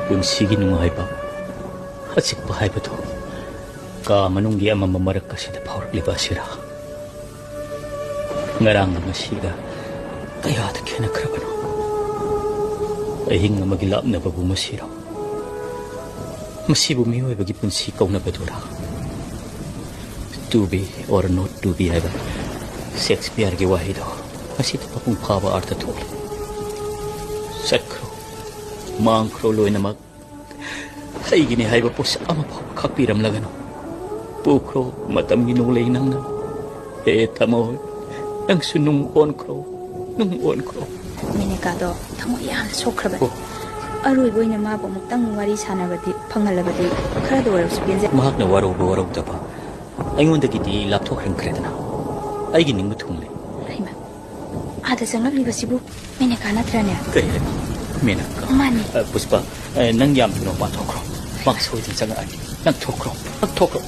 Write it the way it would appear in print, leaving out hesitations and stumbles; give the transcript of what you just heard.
ꯄꯨꯟꯁꯤꯒꯤ ꯅꯨꯡꯉꯥꯏꯕ ꯑꯆꯤꯛꯄ ꯍꯥꯏꯕꯗꯨ ꯀꯥ ꯃꯅꯨꯡꯒꯤ ꯑꯃꯝꯕ ꯃꯔꯛ ꯑꯁꯤꯗ ꯐꯥꯎꯔꯛꯂꯤꯕ ꯑꯁꯤꯔꯥ ꯉꯔꯥꯡꯒ ꯉꯁꯤꯒ ꯀꯌꯥꯗ ꯈꯦꯠꯅꯈ꯭ꯔꯕꯅꯣ ꯑꯍꯤꯡ ꯑꯃꯒꯤ ꯂꯥꯞꯅꯕꯕꯨ ꯃꯁꯤꯔꯣ ꯃꯁꯤꯕꯨ ꯃꯤꯑꯣꯏꯕꯒꯤ ꯄꯨꯟꯁꯤ ꯀꯧꯅꯕꯗꯨꯔꯥ to be or not to be ꯍꯥꯏꯕ ꯁꯦꯛꯁꯄꯤꯌꯔꯒꯤ ꯋꯥꯍꯩꯗꯣ ꯃꯁꯤꯗ ꯃꯄꯨꯡ ꯐꯥꯕ ꯑꯥꯔꯊ ꯊꯣꯛꯂꯤ ꯆꯠꯈ꯭ꯔꯣ ꯃꯥꯡꯈ꯭ꯔꯣ ꯂꯣꯏꯅꯃꯛ ꯑꯩꯒꯤꯅꯤ ꯍꯥꯏꯕ ꯄꯣꯠꯁꯛ ꯑꯃꯐꯥꯎ ꯈꯥꯛꯄꯤꯔꯝꯂꯒꯅꯨ ꯄꯨꯈ꯭ꯔꯣ ꯃꯇꯝꯒꯤ ꯅꯣꯡꯂꯩ ꯅꯪꯅ ꯍꯦ ꯊꯃꯣꯏ ꯅꯪꯁꯨ ꯅꯨꯡ ꯑꯣꯟꯈ꯭ꯔꯣ ꯅꯨꯡ ꯑꯣꯟꯈ꯭ꯔꯣ ꯃꯦꯅꯦꯀꯥꯗꯣ ꯊꯃꯣꯏ ꯌꯥꯝꯅ ꯁꯣꯛꯈ꯭ꯔꯕꯅꯤ ꯑꯔꯣꯏꯕ ꯑꯣꯏꯅ ꯃꯥꯕꯨ ꯑꯃꯨꯛꯇꯪ ꯋꯥꯔꯤ ꯁꯥꯟꯅꯕꯗꯤ ꯐꯪꯍꯜꯂꯕꯗꯤ ꯈꯔꯗ ꯑꯣꯏꯔꯕꯁꯨ ꯄꯦꯟꯖꯩ ꯃꯍꯥꯛꯅ ꯋꯥꯔꯧꯕ ꯋꯥꯔꯧꯗꯕ ꯑꯩꯉꯣꯟꯗꯒꯤꯗꯤ ꯂꯥꯞꯊꯣꯛꯍꯟꯈ꯭ꯔꯦꯗꯅ ꯑꯩꯒꯤ ꯅꯤꯡꯕ ꯊꯨꯡꯂꯦ ꯍꯩꯃ ꯑꯥꯗ ꯆꯪꯂꯛꯂꯤꯕꯁꯤꯕꯨ ꯃꯦꯅꯦꯀꯥ ꯅꯠꯇ꯭ꯔꯅꯦ ꯀꯔꯤ ꯍꯥꯏꯕ ꯃꯦꯅꯀꯥ ꯃꯥꯅꯤ ꯄꯨꯁꯄꯥ ꯅꯪ ꯌꯥꯝ ꯊꯨꯅ ꯃꯄꯥꯟ ꯊꯣꯛꯈ꯭ꯔꯣ ꯃꯥ ꯁꯣꯏꯗꯅ ꯆꯪꯉꯛꯑꯅꯤ ꯅꯪ ꯊꯣꯛꯈ꯭ꯔꯣ ꯅꯪ ꯊꯣꯛꯈ꯭ꯔꯣ